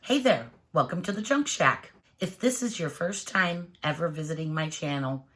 Hey there, welcome to the Junk Shack. If this is your first time ever visiting my channel,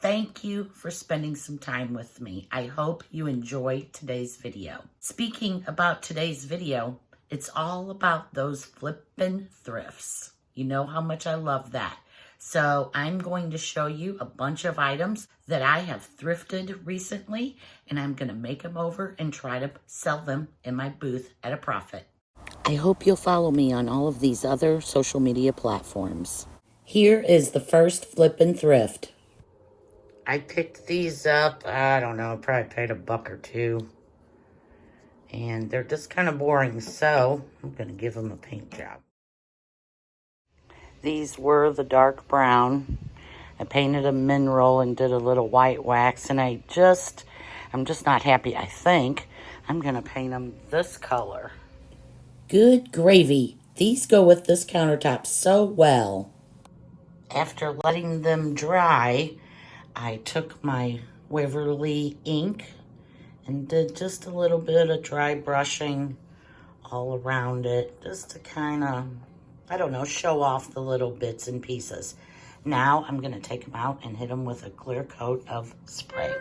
thank you for spending some time with me. I hope you enjoy today's video. Speaking about today's video, it's all about those flippin' thrifts. You know how much I love that. So I'm going to show you a bunch of items that I have thrifted recently, and I'm going to make them over and try to sell them in my booth at a profit. I hope you'll follow me on all of these other social media platforms. Here is the first flippin' thrift. I picked these up, I don't know, probably paid $1 or $2. And they're just kind of boring, so I'm going to give them a paint job. These were the dark brown. I painted a mineral and did a little white wax, and I'm just not happy. I think I'm going to paint them this color. Good gravy. These go with this countertop so well. After letting them dry, I took my Waverly ink and did just a little bit of dry brushing all around it, just to kind of, I don't know, show off the little bits and pieces. Now I'm going to take them out and hit them with a clear coat of spray.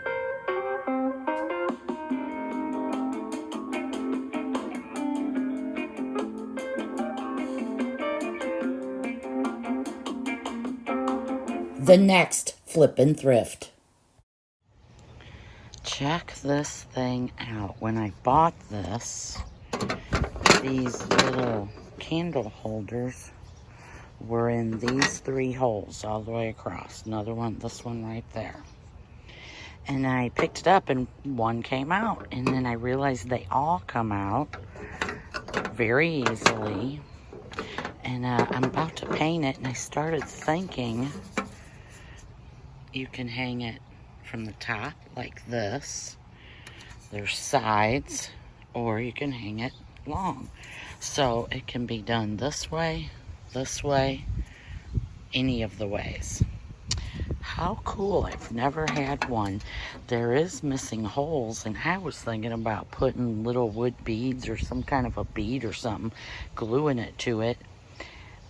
The next flippin' thrift. Check this thing out. When I bought this, these little candle holders were in these 3 holes all the way across. Another one, this one right there. And I picked it up and one came out. And then I realized they all come out very easily. And I'm about to paint it, and I started thinking you can hang it from the top like this. There's sides, or you can hang it long. So it can be done this way, any of the ways. How cool. I've never had one. There is missing holes, and I was thinking about putting little wood beads or some kind of a bead or something, gluing it to it,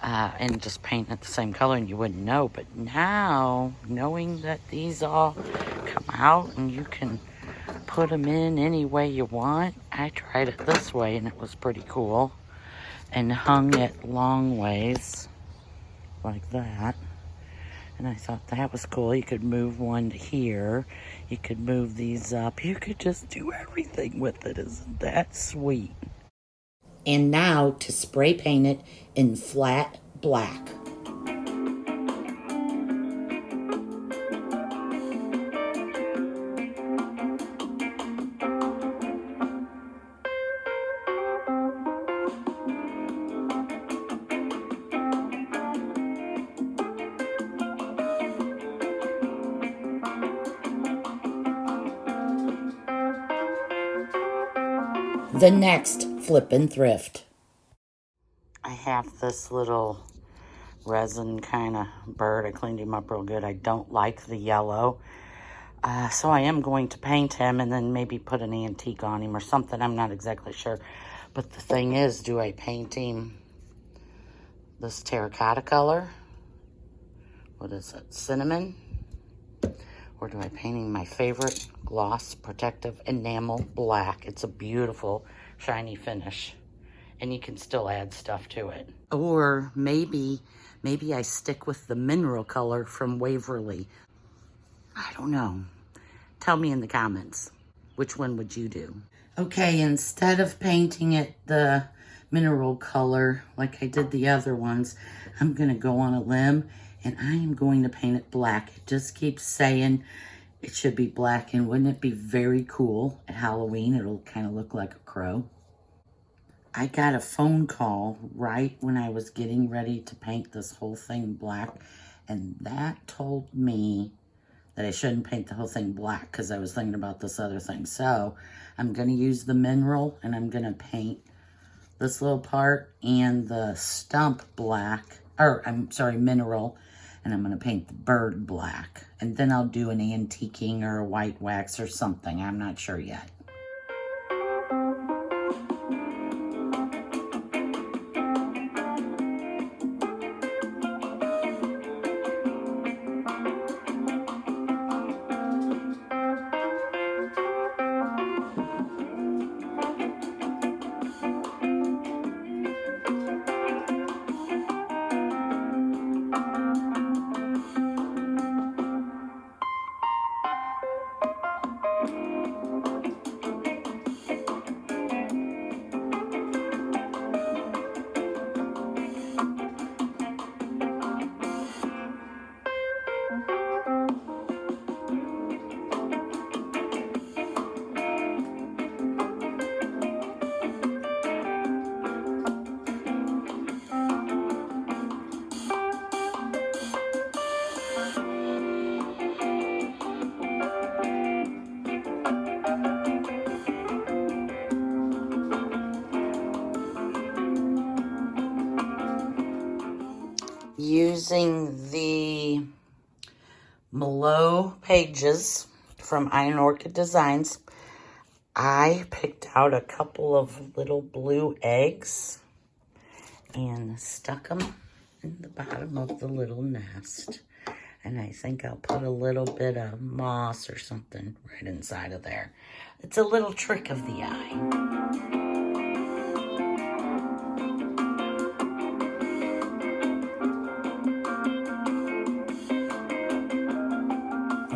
and just painting it the same color, and you wouldn't know. But now, knowing that these all come out and you can put them in any way you want, I tried it this way and it was pretty cool, and hung it long ways like that. And I thought that was cool. You could move one to here, you could move these up, you could just do everything with it. Isn't that sweet? And now to spray paint it in flat black. The next flippin' thrift. I have this little resin kind of bird. I cleaned him up real good. I don't like the yellow. So I am going to paint him and then maybe put an antique on him or something. I'm not exactly sure. But the thing is, do I paint him this terracotta color? What is it? Cinnamon? Or do I paint him my favorite gloss protective enamel black? It's a beautiful shiny finish, and you can still add stuff to it. Or maybe I stick with the mineral color from Waverly. I don't know. Tell me in the comments, which one would you do? Okay, instead of painting it the mineral color like I did the other ones, I'm gonna go on a limb and I am going to paint it black. It just keeps saying it should be black, and wouldn't it be very cool at Halloween? It'll kind of look like a crow. I got a phone call right when I was getting ready to paint this whole thing black, and that told me that I shouldn't paint the whole thing black because I was thinking about this other thing. So I'm going to use the mineral, and I'm going to paint this little part and the stump black, or I'm sorry, mineral, and I'm going to paint the bird black. And then I'll do an antiquing or a white wax or something. I'm not sure yet. using the Malo pages from Iron Orchid Designs, I picked out a couple of little blue eggs and stuck them in the bottom of the little nest. And I think I'll put a little bit of moss or something right inside of there. It's a little trick of the eye.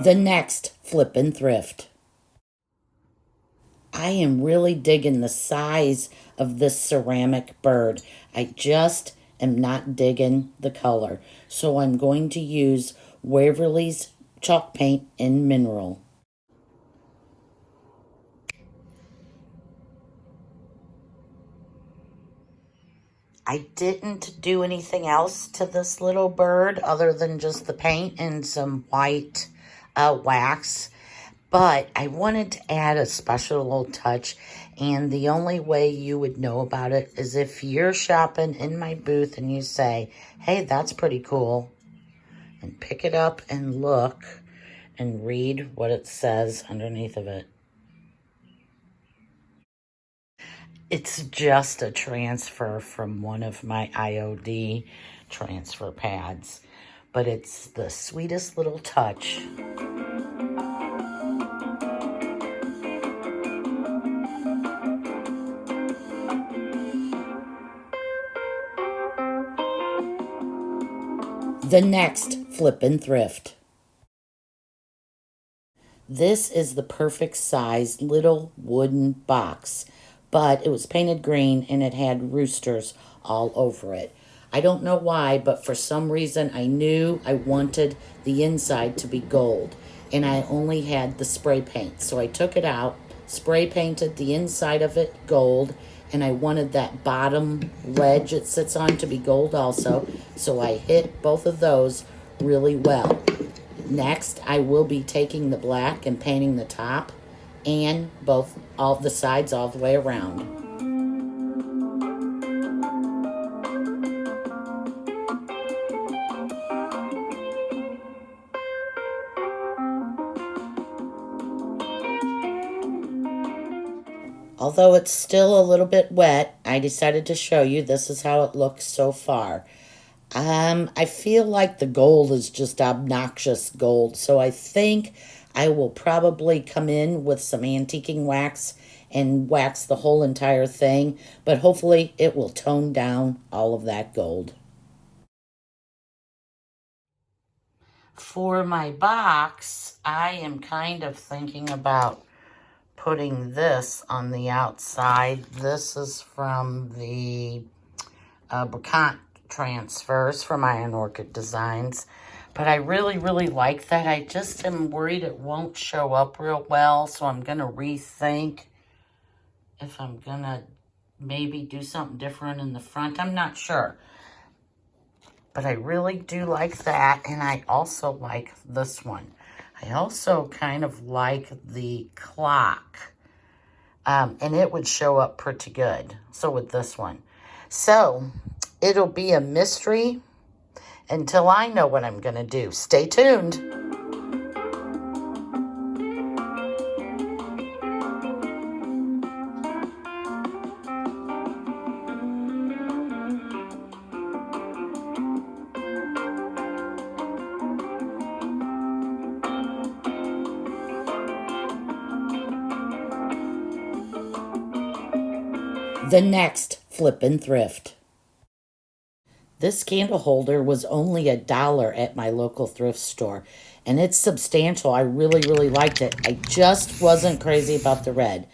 The next Flippin' Thrift. I am really digging the size of this ceramic bird. I just am not digging the color. So I'm going to use Waverly's chalk paint in mineral. I didn't do anything else to this little bird other than just the paint and some white wax. But I wanted to add a special little touch, and the only way you would know about it is if you're shopping in my booth and you say, hey, that's pretty cool, and pick it up and look and read what it says underneath of it. It's just a transfer from one of my IOD transfer pads, but it's the sweetest little touch. The next Flippin' Thrift. This is the perfect size little wooden box, but it was painted green and it had roosters all over it. I don't know why, but for some reason I knew I wanted the inside to be gold, and I only had the spray paint. So I took it out, spray painted the inside of it gold, and I wanted that bottom ledge it sits on to be gold also. So I hit both of those really well. Next, I will be taking the black and painting the top and all the sides all the way around. Although it's still a little bit wet, I decided to show you this is how it looks so far. I feel like the gold is just obnoxious gold, so I think I will probably come in with some antiquing wax and wax the whole entire thing, but hopefully it will tone down all of that gold. For my box, I am kind of thinking about putting this on the outside. This is from the Bricant transfers from Iron Orchid Designs. But I really, really like that. I just am worried it won't show up real well, so I'm going to rethink if I'm going to maybe do something different in the front. I'm not sure. But I really do like that, and I also like this one. I also kind of like the clock, and it would show up pretty good. So with this one. So it'll be a mystery until I know what I'm going to do. Stay tuned. The next Flippin' Thrift. This candle holder was only $1 at my local thrift store, and it's substantial. I really, really liked it. I just wasn't crazy about the red.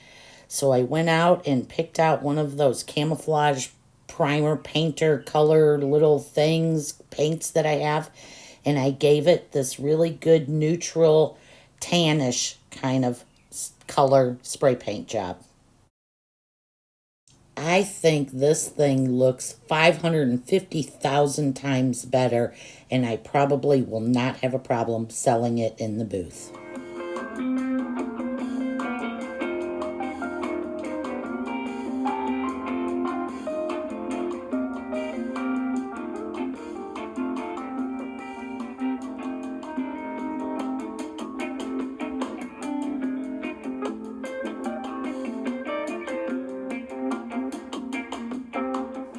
So I went out and picked out one of those camouflage primer painter color little paints that I have, and I gave it this really good neutral tannish kind of color spray paint job. I think this thing looks 550,000 times better, and I probably will not have a problem selling it in the booth.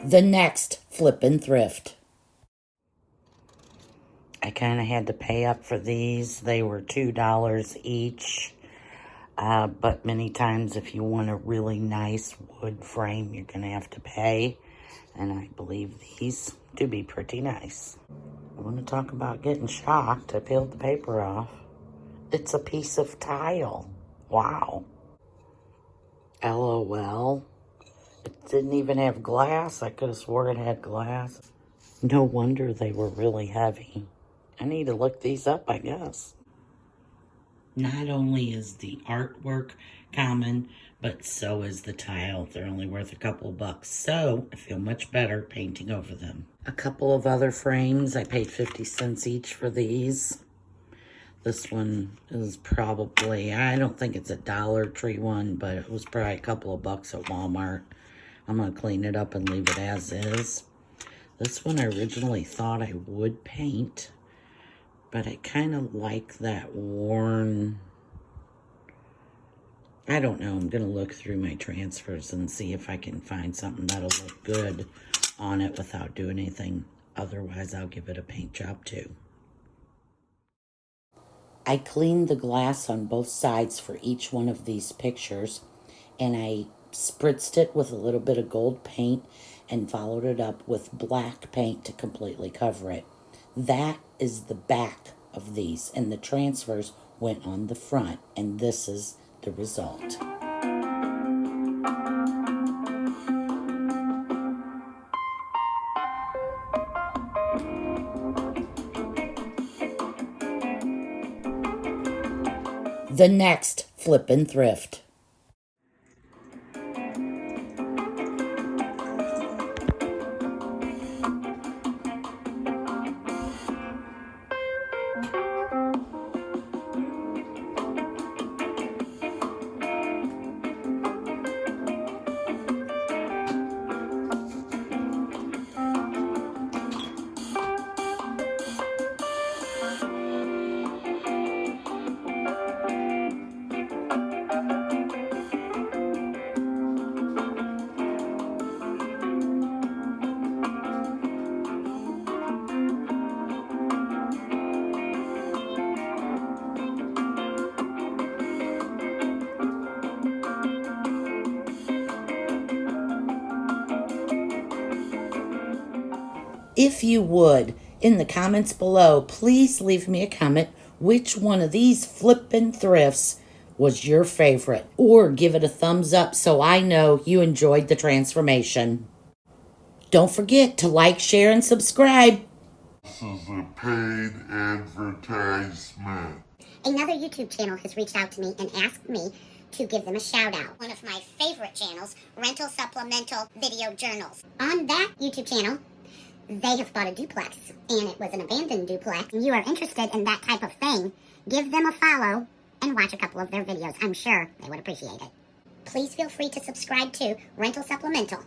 The next Flippin' Thrift. I kind of had to pay up for these. They were $2 each. But many times if you want a really nice wood frame, you're going to have to pay. And I believe these to be pretty nice. I want to talk about getting shocked. I peeled the paper off. It's a piece of tile. Wow. LOL. It didn't even have glass. I could have swore it had glass. No wonder they were really heavy. I need to look these up, I guess. Not only is the artwork common, but so is the tile. They're only worth a couple bucks, so I feel much better painting over them. A couple of other frames. I paid 50 cents each for these. This one is probably, I don't think it's a Dollar Tree one, but it was probably a couple of bucks at Walmart. I'm going to clean it up and leave it as is. This one I originally thought I would paint, but I kind of like that worn, I don't know. I'm going to look through my transfers and see if I can find something that'll look good on it without doing anything. Otherwise, I'll give it a paint job too. I cleaned the glass on both sides for each one of these pictures, and I spritzed it with a little bit of gold paint and followed it up with black paint to completely cover it. That is the back of these, and the transfers went on the front, and this is the result. The next Flippin' Thrift. If you would, in the comments below, please leave me a comment which one of these Flippin' Thrifts was your favorite, or give it a thumbs up so I know you enjoyed the transformation. Don't forget to like, share, and subscribe. This is a paid advertisement. Another YouTube channel has reached out to me and asked me to give them a shout out. One of my favorite channels, Rental Supplemental Video Journals. On that YouTube channel, they have bought a duplex, and it was an abandoned duplex. If you are interested in that type of thing, give them a follow and watch a couple of their videos. I'm sure they would appreciate it. Please feel free to subscribe to Rental Supplemental.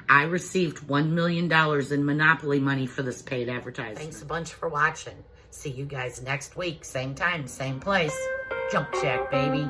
I received $1 million in Monopoly money for this paid advertising. Thanks a bunch for watching. See you guys next week. Same time, same place. Junk Shack, baby.